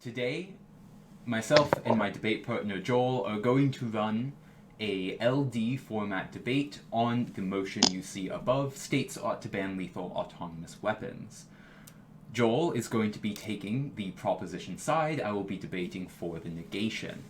Today, myself and my debate partner Joel are going to run a LD format debate on the motion you see above, states ought to ban lethal autonomous weapons. Joel is going to be taking the proposition side, I will be debating for the negation.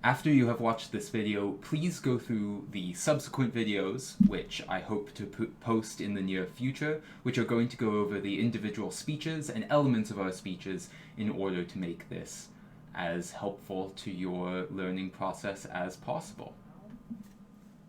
After you have watched this video, please go through the subsequent videos, which I hope to post in the near future, which are going to go over the individual speeches and elements of our speeches in order to make this as helpful to your learning process as possible.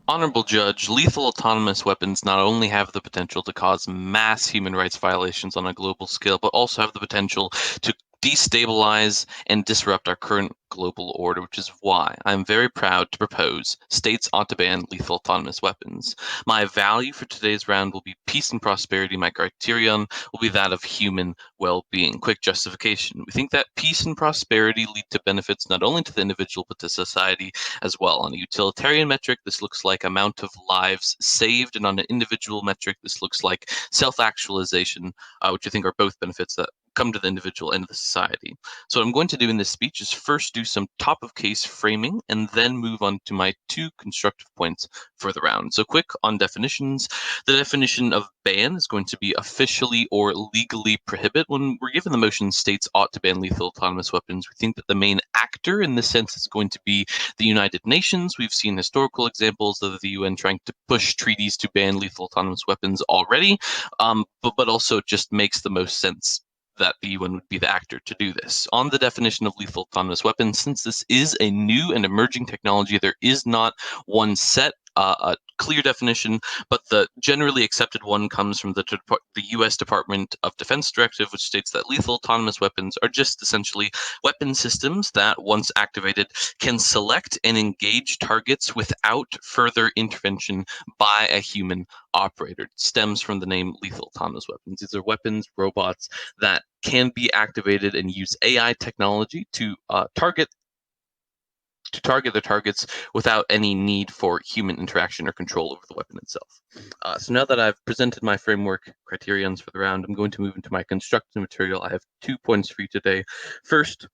Honorable Judge, lethal autonomous weapons not only have the potential to cause mass human rights violations on a global scale, but also have the potential to destabilize and disrupt our current global order, which is why I'm very proud to propose states ought to ban lethal autonomous weapons. My value for today's round will be peace and prosperity. My criterion will be that of human well-being. Quick justification. We think that peace and prosperity lead to benefits not only to the individual, but to society as well. On a utilitarian metric, this looks like amount of lives saved, and on an individual metric, this looks like self-actualization, which I think are both benefits that come to the individual and the society. So what I'm going to do in this speech is first do some top of case framing and then move on to my two constructive points for the round. So quick on definitions. The definition of ban is going to be officially or legally prohibit. When we're given the motion states ought to ban lethal autonomous weapons, we think that the main actor in this sense is going to be the United Nations. We've seen historical examples of the UN trying to push treaties to ban lethal autonomous weapons already, but also it just makes the most sense that the UN would be the actor to do this. On the definition of lethal autonomous weapons, since this is a new and emerging technology, there is not one set a clear definition, but the generally accepted one comes from the U.S. Department of Defense directive, which states that lethal autonomous weapons are just essentially weapon systems that, once activated, can select and engage targets without further intervention by a human operator. It stems from the name lethal autonomous weapons. These are weapons, robots that can be activated and use AI technology to target their targets without any need for human interaction or control over the weapon itself. So now that I've presented my framework criterions for the round, I'm going to move into my constructed material. I have 2 points for you today. First,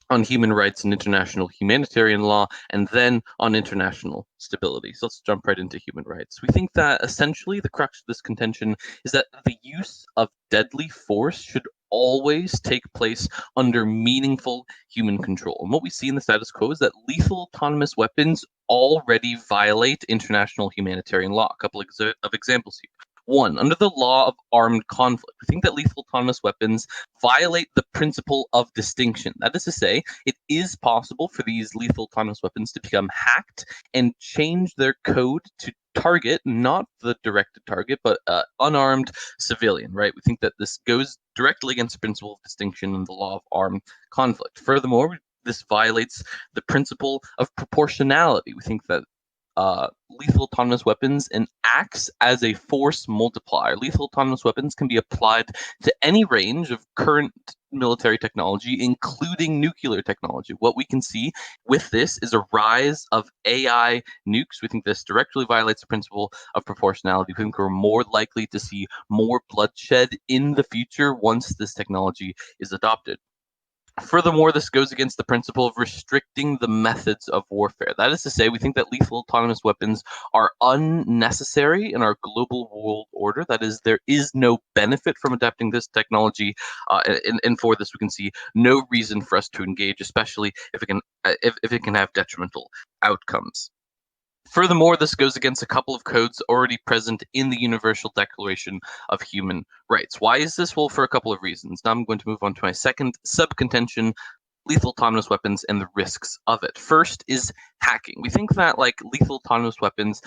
on human rights and international humanitarian law, and then on international stability. So let's jump right into human rights. We think that essentially the crux of this contention is that the use of deadly force should always take place under meaningful human control. And what we see in the status quo is that lethal autonomous weapons already violate international humanitarian law. A couple of examples here. One, under the law of armed conflict, we think that lethal autonomous weapons violate the principle of distinction. That is to say, it is possible for these lethal autonomous weapons to become hacked and change their code to target not the directed target, but unarmed civilian, right? We think that this goes directly against the principle of distinction in the law of armed conflict. Furthermore, this violates the principle of proportionality. We think that lethal autonomous weapons and acts as a force multiplier. Lethal autonomous weapons can be applied to any range of current military technology, including nuclear technology. What we can see with this is a rise of AI nukes. We think this directly violates the principle of proportionality. We think we're more likely to see more bloodshed in the future once this technology is adopted. Furthermore, this goes against the principle of restricting the methods of warfare. That is to say, we think that lethal autonomous weapons are unnecessary in our global world order. That is, there is no benefit from adapting this technology, and for this, we can see no reason for us to engage, especially if it can have detrimental outcomes. Furthermore, this goes against a couple of codes already present in the Universal Declaration of Human Rights. Why is this? Well, for a couple of reasons. Now I'm going to move on to my second sub-contention, lethal autonomous weapons and the risks of it. First is hacking. We think that like lethal autonomous weapons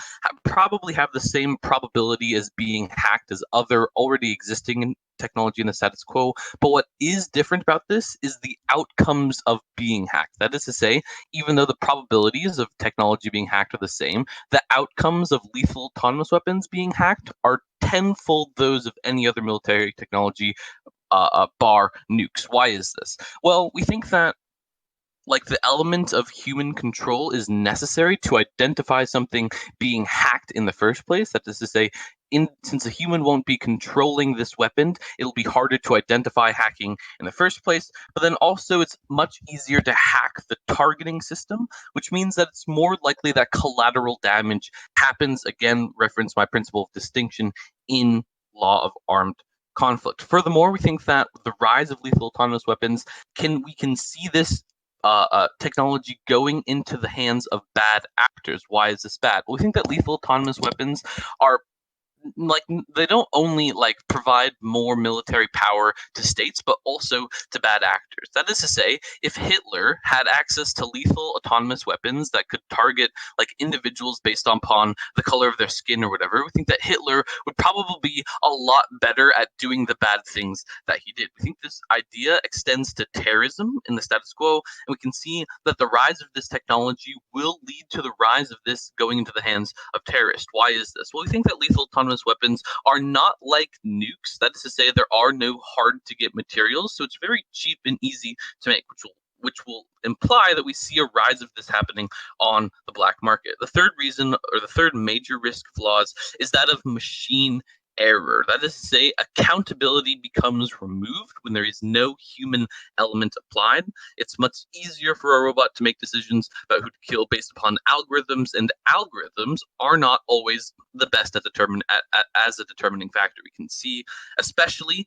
probably have the same probability as being hacked as other already existing technology in the status quo. But what is different about this is the outcomes of being hacked. That is to say, even though the probabilities of technology being hacked are the same, the outcomes of lethal autonomous weapons being hacked are tenfold those of any other military technology bar nukes. Why is this? Well, we think that like the element of human control is necessary to identify something being hacked in the first place. That is to say, since a human won't be controlling this weapon, it'll be harder to identify hacking in the first place. But then also, it's much easier to hack the targeting system, which means that it's more likely that collateral damage happens. Again, reference my principle of distinction in law of armed conflict. Furthermore, we think that the rise of lethal autonomous weapons we can see this technology going into the hands of bad actors. Why is this bad? Well, we think that lethal autonomous weapons are like they don't only like provide more military power to states but also to bad actors. That is to say, if Hitler had access to lethal autonomous weapons that could target like individuals based upon the color of their skin or whatever, we think that Hitler would probably be a lot better at doing the bad things that he did. We think this idea extends to terrorism in the status quo, and we can see that the rise of this technology will lead to the rise of this going into the hands of terrorists. Why is this? Well, we think that lethal autonomous weapons are not like nukes. That is to say, there are no hard to get materials, so it's very cheap and easy to make, which will imply that we see a rise of this happening on the black market. The third reason, or the third major risk of laws, is that of machine error. That is to say, accountability becomes removed when there is no human element applied. It's much easier for a robot to make decisions about who to kill based upon algorithms, and algorithms are not always the best at as a determining factor. We can see, especially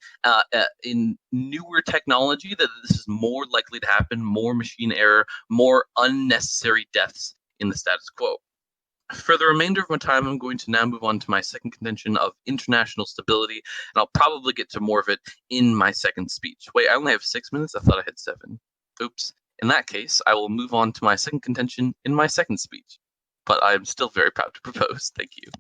in newer technology, that this is more likely to happen, more machine error, more unnecessary deaths in the status quo. For the remainder of my time, I'm going to now move on to my second contention of international stability, and I'll probably get to more of it in my second speech. Wait, I only have 6 minutes? I thought I had 7. Oops. In that case, I will move on to my second contention in my second speech. But I'm still very proud to propose. Thank you.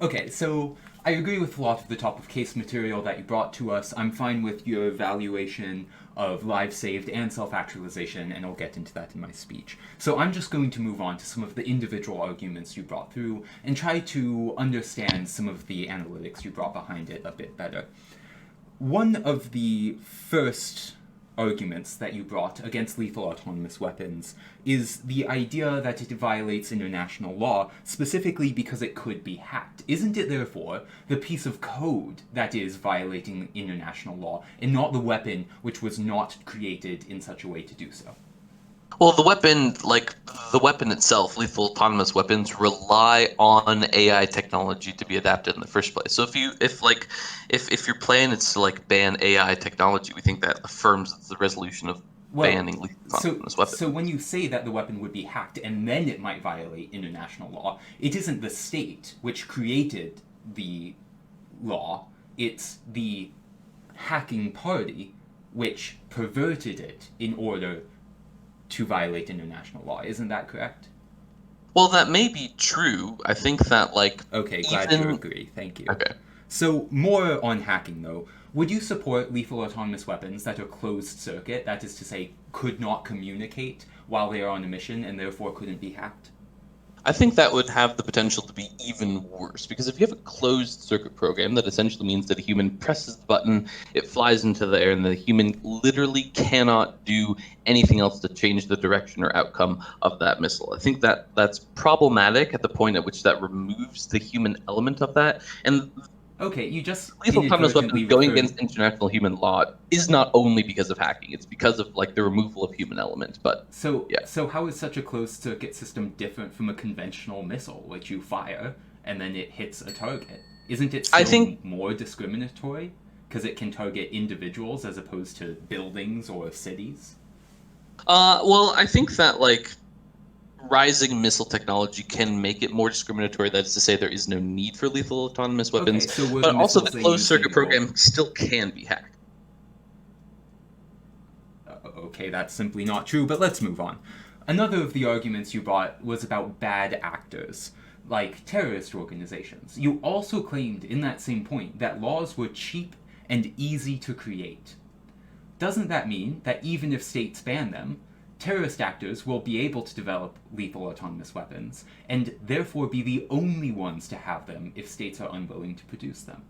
Okay, so I agree with a lot of the top of case material that you brought to us. I'm fine with your evaluation of lives saved and self-actualization, and I'll get into that in my speech. So I'm just going to move on to some of the individual arguments you brought through and try to understand some of the analytics you brought behind it a bit better. One of the first arguments that you brought against lethal autonomous weapons is the idea that it violates international law, specifically because it could be hacked. Isn't it, therefore, the piece of code that is violating international law, and not the weapon which was not created in such a way to do so? Well, the weapon itself, lethal autonomous weapons, rely on AI technology to be adapted in the first place. So if your plan is to like ban AI technology, we think that affirms the resolution of banning lethal autonomous weapons. So when you say that the weapon would be hacked and then it might violate international law, it isn't the state which created the law, it's the hacking party which perverted it in order to violate international law. Isn't that correct? Well, that may be true. I think that Okay, glad you agree. Thank you. Okay. So more on hacking though. Would you support lethal autonomous weapons that are closed circuit, that is to say, could not communicate while they are on a mission and therefore couldn't be hacked? I think that would have the potential to be even worse, because if you have a closed circuit program, that essentially means that a human presses the button, it flies into the air, and the human literally cannot do anything else to change the direction or outcome of that missile. I think that that's problematic at the point at which that removes the human element of that. And Okay, you just lethal autonomous inadvertently weapons going referred... against international human law is not only because of hacking; it's because of the removal of human element. But yeah. So how is such a closed circuit system different from a conventional missile, which you fire and then it hits a target? Isn't it still I think more discriminatory because it can target individuals as opposed to buildings or cities? well, I think that rising missile technology can make it more discriminatory. That is to say, there is no need for lethal autonomous weapons, Okay, so were but the also the missiles they closed used circuit illegal? program still can be hacked. Okay, that's simply not true, but let's move on. Another of the arguments you brought was about bad actors, like terrorist organizations. You also claimed in that same point that laws were cheap and easy to create. Doesn't that mean that even if states ban them, terrorist actors will be able to develop lethal autonomous weapons, and therefore be the only ones to have them if states are unwilling to produce them?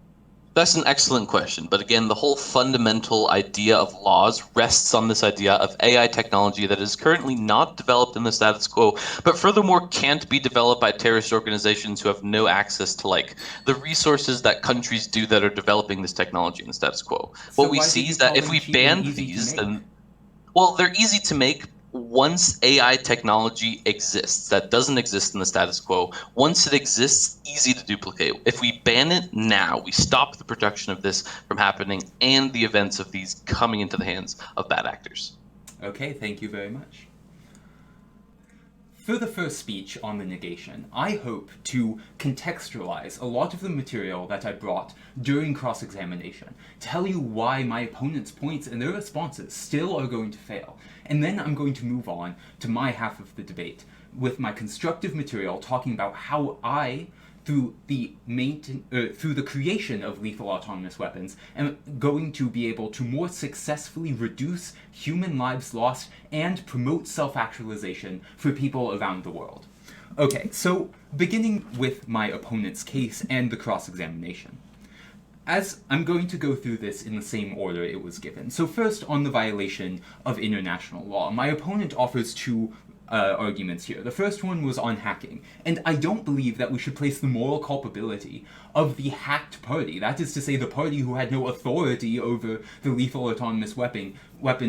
That's an excellent question. But again, the whole fundamental idea of laws rests on this idea of AI technology that is currently not developed in the status quo, but furthermore can't be developed by terrorist organizations who have no access to like the resources that countries do that are developing this technology in the status quo. So What we why do see you is that call if them we cheap and ban easy to these, make? then well, they're easy to make once AI technology exists. That doesn't exist in the status quo. Once it exists, easy to duplicate. If we ban it now, we stop the production of this from happening and the events of these coming into the hands of bad actors. Okay, thank you very much. For the first speech on the negation, I hope to contextualize a lot of the material that I brought during cross-examination, tell you why my opponent's points and their responses still are going to fail, and then I'm going to move on to my half of the debate with my constructive material talking about how I through through the creation of lethal autonomous weapons, am going to be able to more successfully reduce human lives lost and promote self-actualization for people around the world. Okay, so beginning with my opponent's case and the cross-examination. As I'm going to go through this in the same order it was given. So first, on the violation of international law, my opponent offers two arguments here. The first one was on hacking, and I don't believe that we should place the moral culpability of the hacked party, that is to say the party who had no authority over the lethal autonomous weapon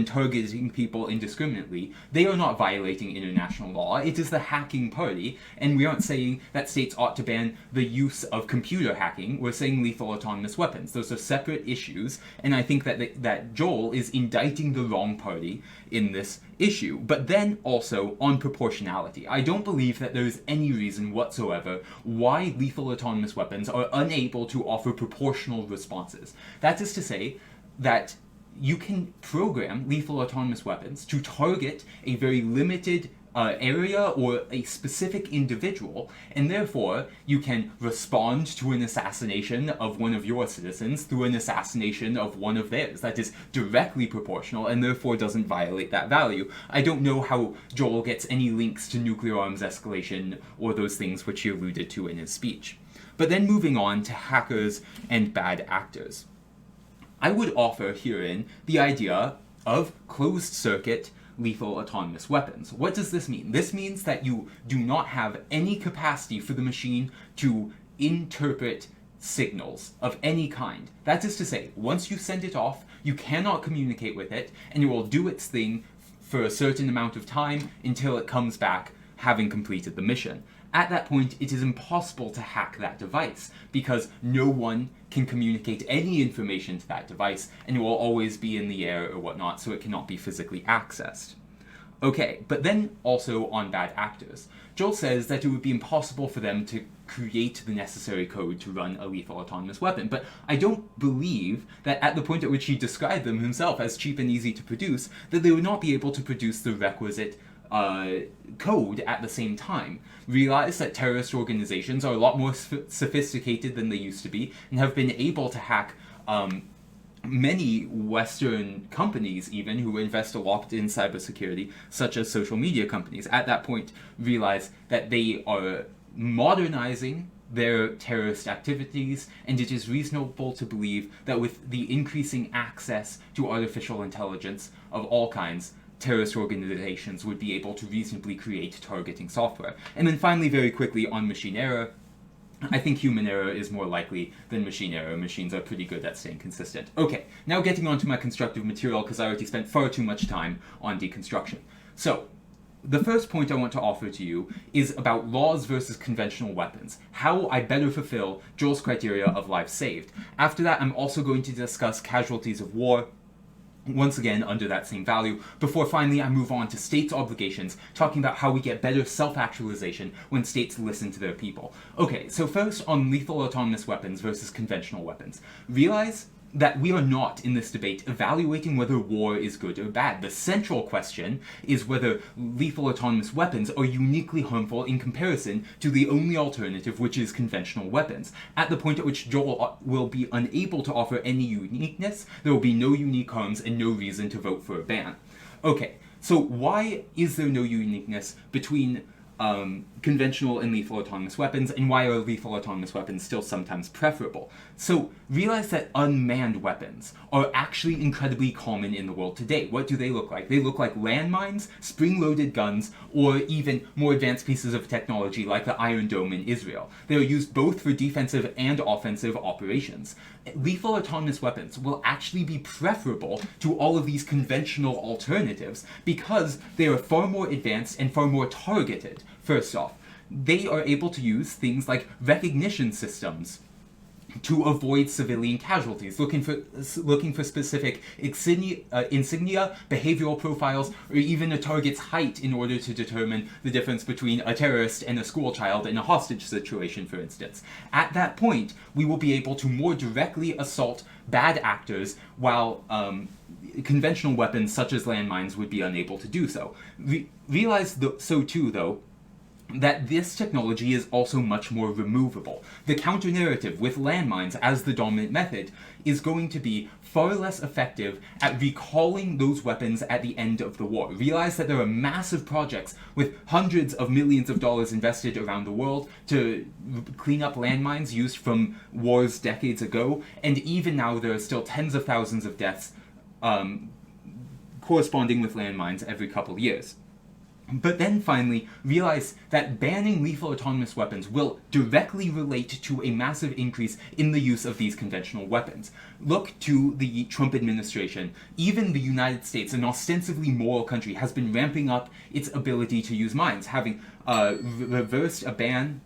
targeting people indiscriminately. They are not violating international law. It is the hacking party, and we aren't saying that states ought to ban the use of computer hacking. We're saying lethal autonomous weapons. Those are separate issues, and I think that Joel is indicting the wrong party in this issue. But then also on proportionality. I don't believe that there is any reason whatsoever why lethal autonomous weapons are unable to offer proportional responses. That is to say that you can program lethal autonomous weapons to target a very limited area or a specific individual, and therefore you can respond to an assassination of one of your citizens through an assassination of one of theirs. That is directly proportional and therefore doesn't violate that value. I don't know how Joel gets any links to nuclear arms escalation or those things which he alluded to in his speech. But then moving on to hackers and bad actors. I would offer herein the idea of closed-circuit lethal autonomous weapons. What does this mean? This means that you do not have any capacity for the machine to interpret signals of any kind. That is to say, once you send it off, you cannot communicate with it, and it will do its thing for a certain amount of time until it comes back having completed the mission. At that point, it is impossible to hack that device because no one can communicate any information to that device, and it will always be in the air or whatnot, so it cannot be physically accessed. Okay, but then also on bad actors. Joel says that it would be impossible for them to create the necessary code to run a lethal autonomous weapon, but I don't believe that at the point at which he described them himself as cheap and easy to produce, that they would not be able to produce the requisite code at the same time. Realize that terrorist organizations are a lot more sophisticated than they used to be and have been able to hack many Western companies even who invest a lot in cybersecurity, such as social media companies. At that point, realize that they are modernizing their terrorist activities, and it is reasonable to believe that with the increasing access to artificial intelligence of all kinds, terrorist organizations would be able to reasonably create targeting software. And then finally, very quickly, on machine error, I think human error is more likely than machine error. Machines are pretty good at staying consistent. Okay, now getting on to my constructive material, because I already spent far too much time on deconstruction. So, the first point I want to offer to you is about laws versus conventional weapons, how I better fulfill Joel's criteria of lives saved. After that, I'm also going to discuss casualties of war, once again under that same value, before finally I move on to states' obligations, talking about how we get better self-actualization when states listen to their people. Okay, so first on lethal autonomous weapons versus conventional weapons. Realize that we are not, in this debate, evaluating whether war is good or bad. The central question is whether lethal autonomous weapons are uniquely harmful in comparison to the only alternative, which is conventional weapons. At the point at which Joel will be unable to offer any uniqueness, there will be no unique harms and no reason to vote for a ban. Okay, so why is there no uniqueness between conventional and lethal autonomous weapons, and why are lethal autonomous weapons still sometimes preferable. So realize that unmanned weapons are actually incredibly common in the world today. What do they look like? They look like landmines, spring-loaded guns, or even more advanced pieces of technology like the Iron Dome in Israel. They are used both for defensive and offensive operations. Lethal autonomous weapons will actually be preferable to all of these conventional alternatives because they are far more advanced and far more targeted. First off, they are able to use things like recognition systems to avoid civilian casualties, looking for specific insignia, behavioral profiles, or even a target's height in order to determine the difference between a terrorist and a schoolchild in a hostage situation, for instance. At that point, we will be able to more directly assault bad actors while conventional weapons such as landmines would be unable to do so. Realize so too, though, that this technology is also much more removable. The counter-narrative with landmines as the dominant method is going to be far less effective at recalling those weapons at the end of the war. Realize that there are massive projects with hundreds of millions of dollars invested around the world to clean up landmines used from wars decades ago, and even now there are still tens of thousands of deaths corresponding with landmines every couple years. But then finally, realize that banning lethal autonomous weapons will directly relate to a massive increase in the use of these conventional weapons. Look to the Trump administration. Even the United States, an ostensibly moral country, has been ramping up its ability to use mines, having reversed a ban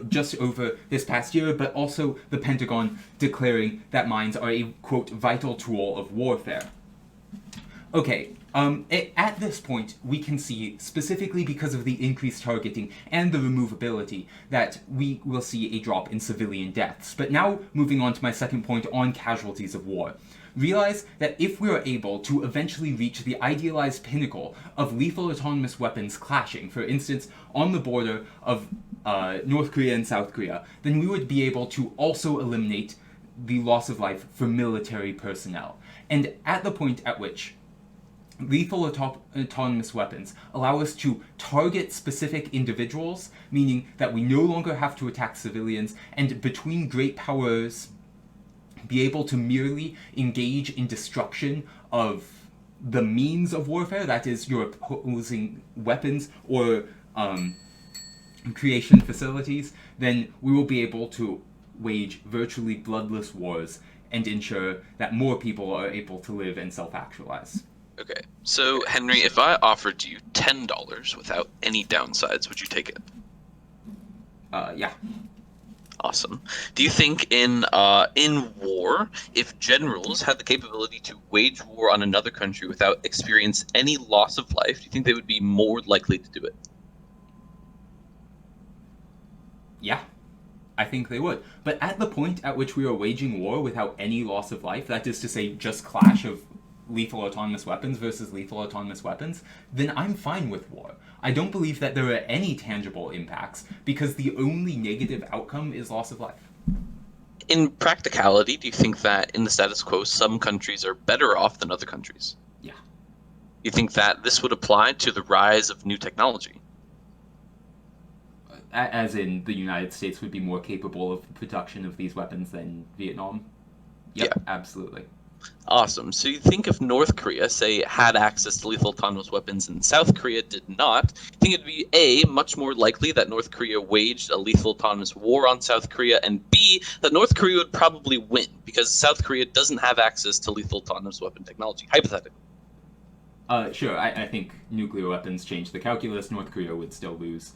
just over this past year, but also the Pentagon declaring that mines are a, quote, vital tool of warfare. Okay, at this point, we can see, specifically because of the increased targeting and the removability, that we will see a drop in civilian deaths. But now, moving on to my second point on casualties of war. Realize that if we are able to eventually reach the idealized pinnacle of lethal autonomous weapons clashing, for instance, on the border of North Korea and South Korea, then we would be able to also eliminate the loss of life for military personnel. And at the point at which lethal autonomous weapons allow us to target specific individuals, meaning that we no longer have to attack civilians, and between great powers be able to merely engage in destruction of the means of warfare, that is, your opposing weapons or creation facilities, then we will be able to wage virtually bloodless wars and ensure that more people are able to live and self-actualize. Okay, so Henry, if I offered you $10 without any downsides, would you take it? Yeah. Awesome. Do you think in war, if generals had the capability to wage war on another country without experience any loss of life, do you think they would be more likely to do it? Yeah, I think they would. But at the point at which we are waging war without any loss of life, that is to say, just clash of lethal autonomous weapons versus lethal autonomous weapons, then I'm fine with war. I don't believe that there are any tangible impacts because the only negative outcome is loss of life. In practicality, do you think that in the status quo, some countries are better off than other countries? Yeah. You think that this would apply to the rise of new technology? As in, the United States would be more capable of the production of these weapons than Vietnam? Yep, yeah, absolutely. Awesome. So you think if North Korea, say, had access to lethal autonomous weapons and South Korea did not, you think it'd be A, much more likely that North Korea waged a lethal autonomous war on South Korea, and B, that North Korea would probably win because South Korea doesn't have access to lethal autonomous weapon technology, hypothetically? Sure, I think nuclear weapons change the calculus. North Korea would still lose.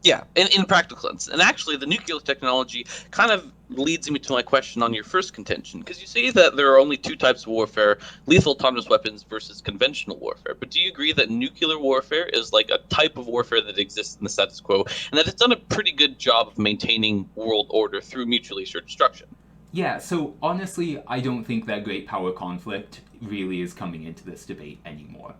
Yeah, in practical sense. And actually, the nuclear technology kind of leads me to my question on your first contention, because you say that there are only two types of warfare, lethal autonomous weapons versus conventional warfare. But do you agree that nuclear warfare is like a type of warfare that exists in the status quo, and that it's done a pretty good job of maintaining world order through mutually assured destruction? Yeah, so honestly, I don't think that great power conflict really is coming into this debate anymore.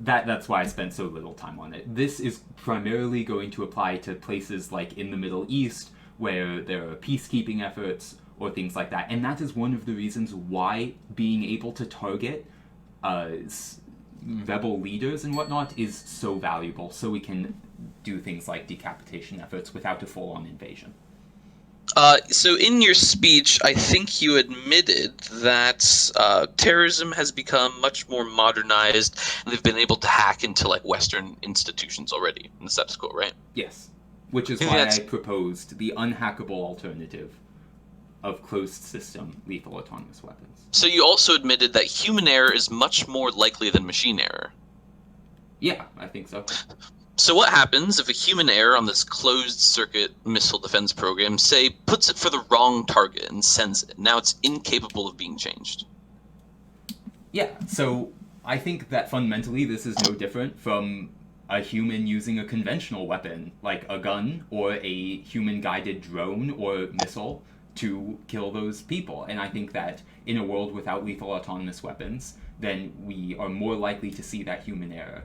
That's why I spent so little time on it. This is primarily going to apply to places like in the Middle East, where there are peacekeeping efforts or things like that. And that is one of the reasons why being able to target rebel leaders and whatnot is so valuable, so we can do things like decapitation efforts without a full-on invasion. So in your speech, I think you admitted that terrorism has become much more modernized, and they've been able to hack into like Western institutions already in the status quo, right? Yes, which is I think why I that's proposed the unhackable alternative of closed system lethal autonomous weapons. so. You also admitted that human error is much more likely than machine error. Yeah, I think so. So what happens if a human error on this closed circuit missile defense program, say, puts it for the wrong target and sends it? Now it's incapable of being changed. Yeah, so I think that fundamentally this is no different from a human using a conventional weapon, like a gun or a human guided drone or missile, to kill those people. And I think that in a world without lethal autonomous weapons, then we are more likely to see that human error.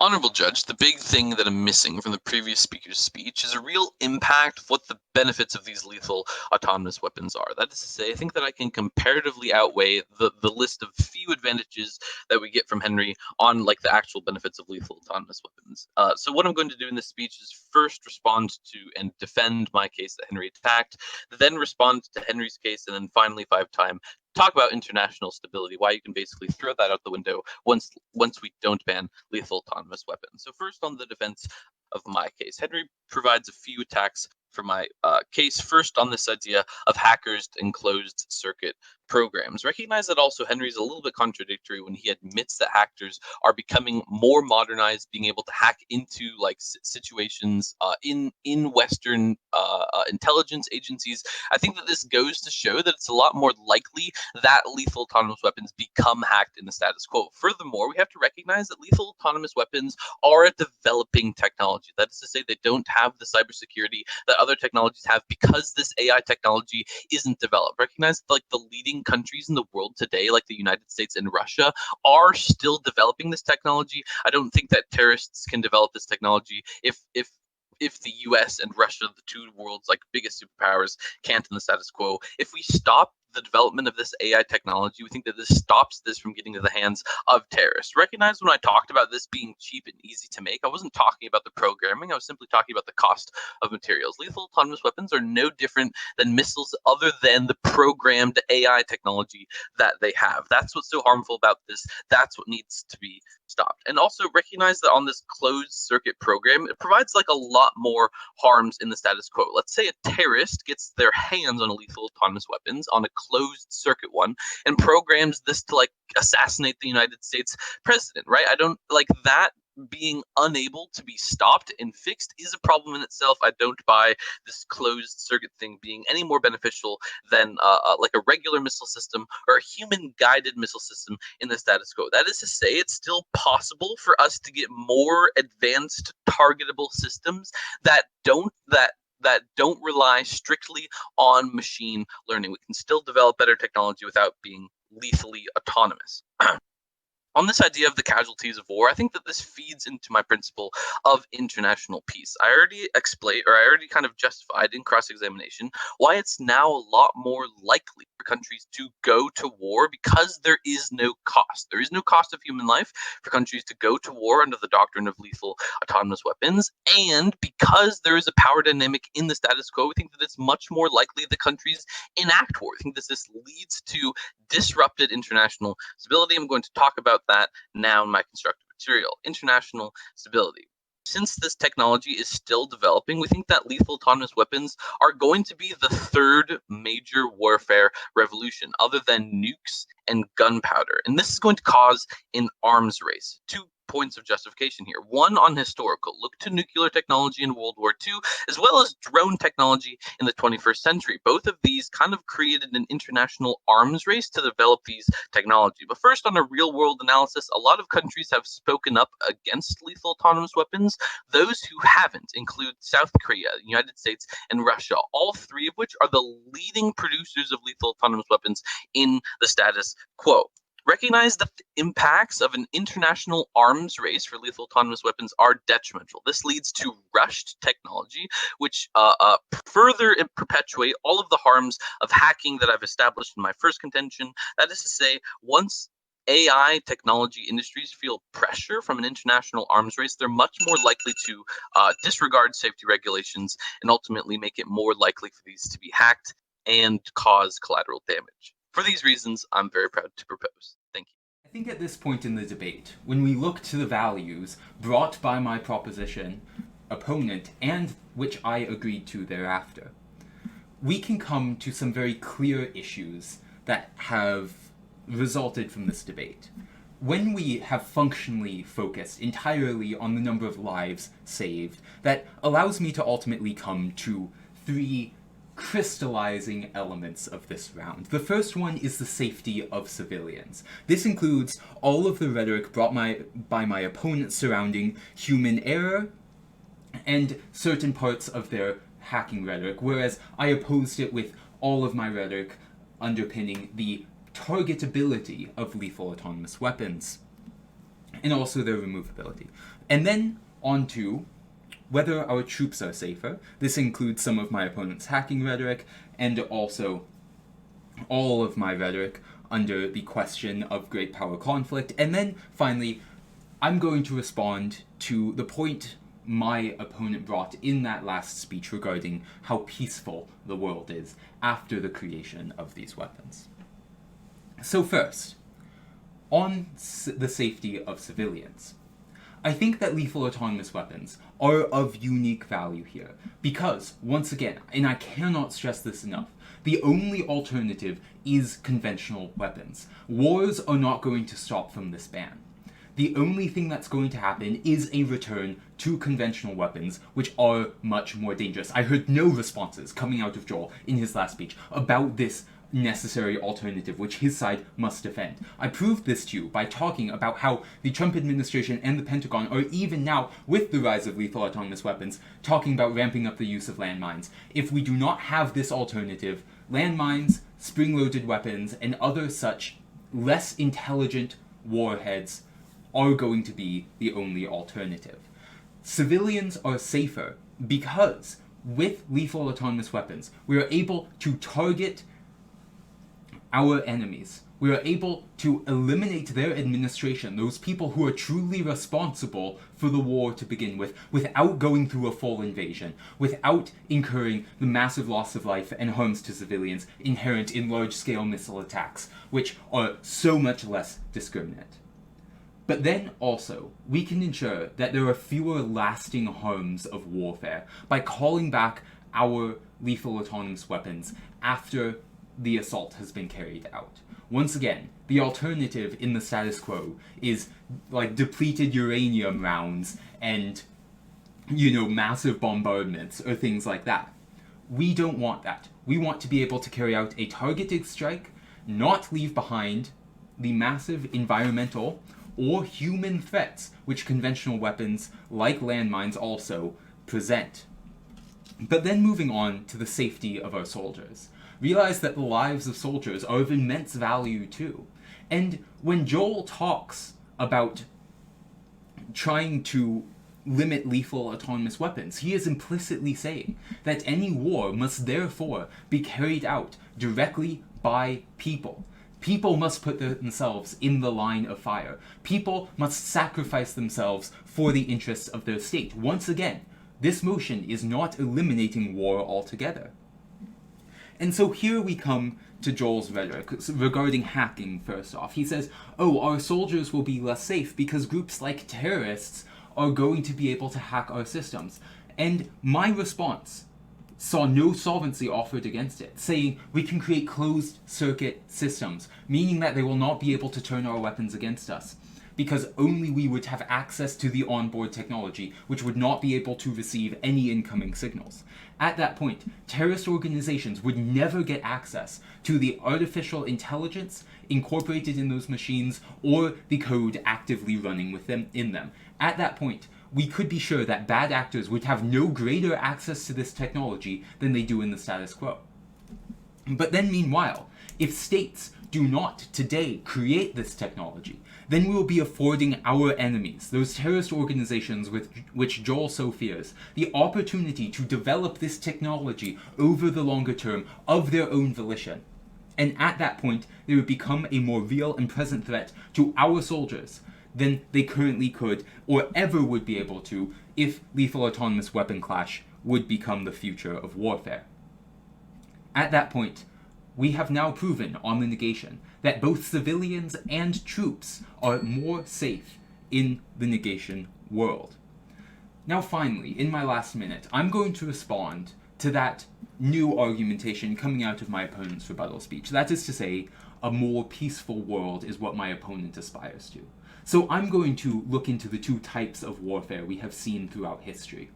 Honorable Judge, the big thing that I'm missing from the previous speaker's speech is a real impact of what the benefits of these lethal autonomous weapons are. That is to say, I think that I can comparatively outweigh the list of few advantages that we get from Henry on like the actual benefits of lethal autonomous weapons. So what I'm going to do in this speech is first respond to and defend my case that Henry attacked, then respond to Henry's case, and then finally, if I have time, talk about international stability, why you can basically throw that out the window once we don't ban lethal autonomous weapons. So first, on the defense of my case, Henry provides a few attacks for my case. First, on this idea of hackers and closed circuit programs. Recognize that also Henry's a little bit contradictory when he admits that hackers are becoming more modernized, being able to hack into like situations in Western intelligence agencies. I think that this goes to show that it's a lot more likely that lethal autonomous weapons become hacked in the status quo. Furthermore, we have to recognize that lethal autonomous weapons are a developing technology. That is to say, they don't have the cybersecurity that other technologies have because this AI technology isn't developed. Recognize that, like, the leading countries in the world today, like the United States and Russia, are still developing this technology. I don't think that terrorists can develop this technology if the US and Russia, the two world's like biggest superpowers, can't in the status quo. If we stop the development of this AI technology, we think that this stops this from getting to the hands of terrorists. Recognize when I talked about this being cheap and easy to make, I wasn't talking about the programming, I was simply talking about the cost of materials. Lethal autonomous weapons are no different than missiles other than the programmed AI technology that they have. That's what's so harmful about this. That's what needs to be stopped. And also recognize that on this closed circuit program, it provides like a lot more harms in the status quo. Let's say a terrorist gets their hands on a lethal autonomous weapons on a closed circuit one and programs this to like assassinate the United States president, right? I don't like that. Being unable to be stopped and fixed is a problem in itself. I don't buy this closed circuit thing being any more beneficial than like a regular missile system or a human guided missile system in the status quo. That is to say, it's still possible for us to get more advanced targetable systems that don't rely strictly on machine learning. We can still develop better technology without being lethally autonomous. On this idea of the casualties of war, I think that this feeds into my principle of international peace. I already kind of justified in cross-examination why it's now a lot more likely for countries to go to war because there is no cost. There is no cost of human life for countries to go to war under the doctrine of lethal autonomous weapons, and because there is a power dynamic in the status quo, we think that it's much more likely that countries enact war. I think that this leads to disrupted international stability. I'm going to talk about that now in my constructive material. International stability. Since this technology is still developing, we think that lethal autonomous weapons are going to be the third major warfare revolution, other than nukes and gunpowder. And this is going to cause an arms race. Two points of justification here. One, on historical. Look to nuclear technology in World War II, as well as drone technology in the 21st century. Both of these kind of created an international arms race to develop these technology. But first, on a real world analysis, a lot of countries have spoken up against lethal autonomous weapons. Those who haven't include South Korea, the United States, and Russia, all three of which are the leading producers of lethal autonomous weapons in the status quo. Recognize that the impacts of an international arms race for lethal autonomous weapons are detrimental. This leads to rushed technology, which further perpetuate all of the harms of hacking that I've established in my first contention. That is to say, once AI technology industries feel pressure from an international arms race, they're much more likely to disregard safety regulations and ultimately make it more likely for these to be hacked and cause collateral damage. For these reasons, I'm very proud to propose. Thank you. I think at this point in the debate, when we look to the values brought by my proposition opponent and which I agreed to thereafter, we can come to some very clear issues that have resulted from this debate. When we have functionally focused entirely on the number of lives saved, that allows me to ultimately come to three crystallizing elements of this round. The first one is the safety of civilians. This includes all of the rhetoric brought by my opponents surrounding human error and certain parts of their hacking rhetoric, whereas I opposed it with all of my rhetoric underpinning the targetability of lethal autonomous weapons and also their removability. And then on to whether our troops are safer. This includes some of my opponent's hacking rhetoric and also all of my rhetoric under the question of great power conflict. And then finally, I'm going to respond to the point my opponent brought in that last speech regarding how peaceful the world is after the creation of these weapons. So first, on the safety of civilians. I think that lethal autonomous weapons are of unique value here because, once again, and I cannot stress this enough, the only alternative is conventional weapons. Wars are not going to stop from this ban. The only thing that's going to happen is a return to conventional weapons, which are much more dangerous. I heard no responses coming out of Joel in his last speech about this necessary alternative which his side must defend. I proved this to you by talking about how the Trump administration and the Pentagon are even now, with the rise of lethal autonomous weapons, talking about ramping up the use of landmines. If we do not have this alternative, landmines, spring-loaded weapons, and other such less intelligent warheads are going to be the only alternative. Civilians are safer because with lethal autonomous weapons, we are able to target our enemies. We are able to eliminate their administration, those people who are truly responsible for the war to begin with, without going through a full invasion, without incurring the massive loss of life and harms to civilians inherent in large-scale missile attacks, which are so much less discriminate. But then also, we can ensure that there are fewer lasting harms of warfare by calling back our lethal autonomous weapons after the assault has been carried out. Once again, the alternative in the status quo is like depleted uranium rounds and, massive bombardments or things like that. We don't want that. We want to be able to carry out a targeted strike, not leave behind the massive environmental or human threats which conventional weapons like landmines also present. But then moving on to the safety of our soldiers. Realize that the lives of soldiers are of immense value too. And when Joel talks about trying to limit lethal autonomous weapons, he is implicitly saying that any war must therefore be carried out directly by people. People must put themselves in the line of fire. People must sacrifice themselves for the interests of their state. Once again, this motion is not eliminating war altogether. And so here we come to Joel's rhetoric regarding hacking first off. He says, our soldiers will be less safe because groups like terrorists are going to be able to hack our systems. And my response saw no solvency offered against it, saying we can create closed-circuit systems, meaning that they will not be able to turn our weapons against us, because only we would have access to the onboard technology, which would not be able to receive any incoming signals. At that point, terrorist organizations would never get access to the artificial intelligence incorporated in those machines or the code actively running in them. At that point, we could be sure that bad actors would have no greater access to this technology than they do in the status quo. But then meanwhile, if states do not today create this technology, then we will be affording our enemies, those terrorist organizations with which Joel so fears, the opportunity to develop this technology over the longer term of their own volition. And at that point, they would become a more real and present threat to our soldiers than they currently could or ever would be able to if lethal autonomous weapon clash would become the future of warfare. At that point, we have now proven on the negation that both civilians and troops are more safe in the negation world. Now finally, in my last minute, I'm going to respond to that new argumentation coming out of my opponent's rebuttal speech. That is to say, a more peaceful world is what my opponent aspires to. So I'm going to look into the two types of warfare we have seen throughout history.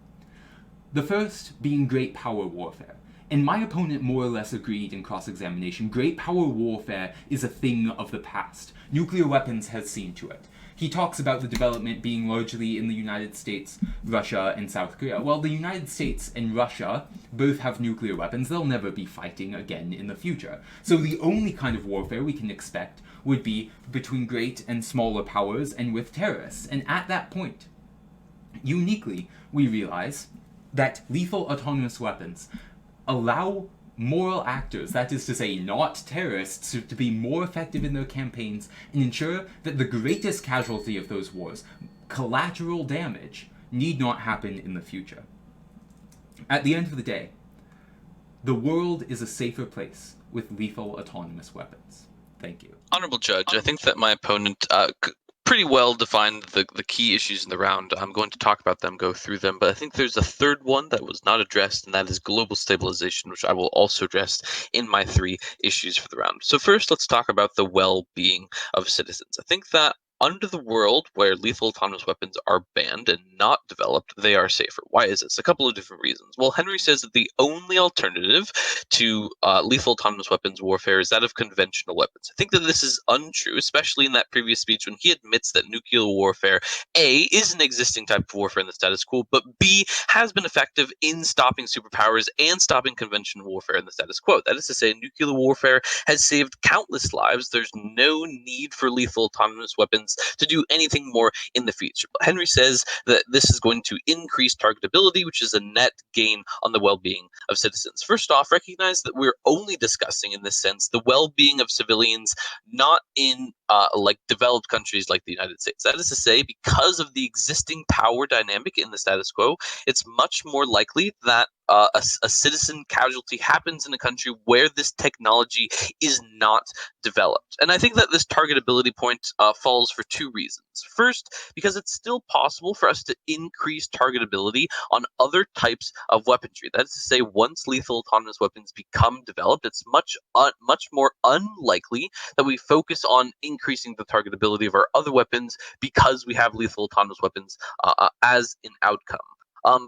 The first being great power warfare. And my opponent more or less agreed in cross-examination. Great power warfare is a thing of the past. Nuclear weapons has seen to it. He talks about the development being largely in the United States, Russia, and South Korea. Well, the United States and Russia both have nuclear weapons. They'll never be fighting again in the future. So the only kind of warfare we can expect would be between great and smaller powers and with terrorists. And at that point, uniquely, we realize that lethal autonomous weapons allow moral actors, that is to say not terrorists, to be more effective in their campaigns and ensure that the greatest casualty of those wars, collateral damage, need not happen in the future. At the end of the day, the world is a safer place with lethal autonomous weapons. Thank you. Honorable Judge, I think that my opponent pretty well defined the key issues in the round. I'm going to talk about them, go through them, but I think there's a third one that was not addressed, and that is global stabilization, which I will also address in my 3 issues for the round. So first, let's talk about the well-being of citizens. I think that under the world where lethal autonomous weapons are banned and not developed, they are safer. Why is this? A couple of different reasons. Well, Henry says that the only alternative to lethal autonomous weapons warfare is that of conventional weapons. I think that this is untrue, especially in that previous speech when he admits that nuclear warfare, A, is an existing type of warfare in the status quo, but B, has been effective in stopping superpowers and stopping conventional warfare in the status quo. That is to say, nuclear warfare has saved countless lives. There's no need for lethal autonomous weapons to do anything more in the future. But Henry says that this is going to increase targetability, which is a net gain on the well-being of citizens. First off, recognize that we're only discussing in this sense the well-being of civilians, not in like developed countries like the United States. That is to say, because of the existing power dynamic in the status quo, it's much more likely that a citizen casualty happens in a country where this technology is not developed. And I think that this targetability point falls for 2 reasons. First, because it's still possible for us to increase targetability on other types of weaponry. That is to say, once lethal autonomous weapons become developed, it's much more unlikely that we focus on increasing the targetability of our other weapons because we have lethal autonomous weapons as an outcome.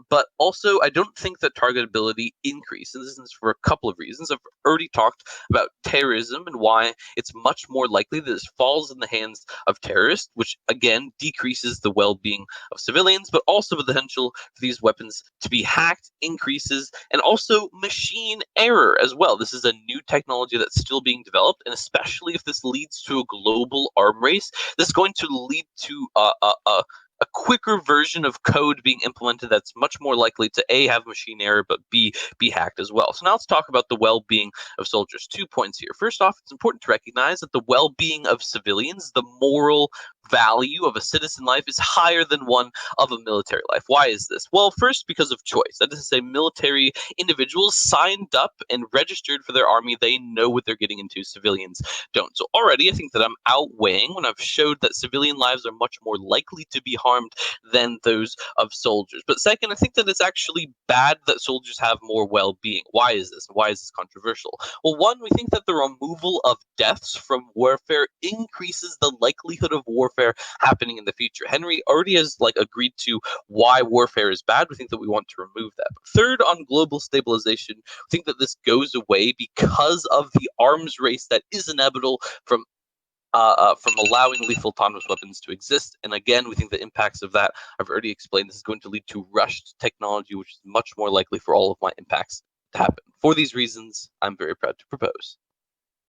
But also, I don't think that targetability increases. This is for a couple of reasons. I've already talked about terrorism and why it's much more likely that this falls in the hands of terrorists, which again decreases the well-being of civilians, but also the potential for these weapons to be hacked increases, and also machine error as well. This is a new technology that's still being developed, and especially if this leads to a global arm race, this is going to lead to a quicker version of code being implemented that's much more likely to A, have machine error, but B, be hacked as well. So now let's talk about the well-being of soldiers. 2 points here. First off, it's important to recognize that the well-being of civilians, the moral value of a citizen life, is higher than one of a military life. Why is this? Well, first, because of choice. That is to say, military individuals signed up and registered for their army. They know what they're getting into. Civilians don't. So already, I think that I'm outweighing when I've showed that civilian lives are much more likely to be harmed than those of soldiers. But second, I think that it's actually bad that soldiers have more well-being. Why is this? Why is this controversial? Well, one, we think that the removal of deaths from warfare increases the likelihood of warfare happening in the future. Henry already has agreed to why warfare is bad. We think that we want to remove that. But third, on global stabilization, we think that this goes away because of the arms race that is inevitable from allowing lethal autonomous weapons to exist. And again, we think the impacts of that, I've already explained, this is going to lead to rushed technology, which is much more likely for all of my impacts to happen. For these reasons, I'm very proud to propose.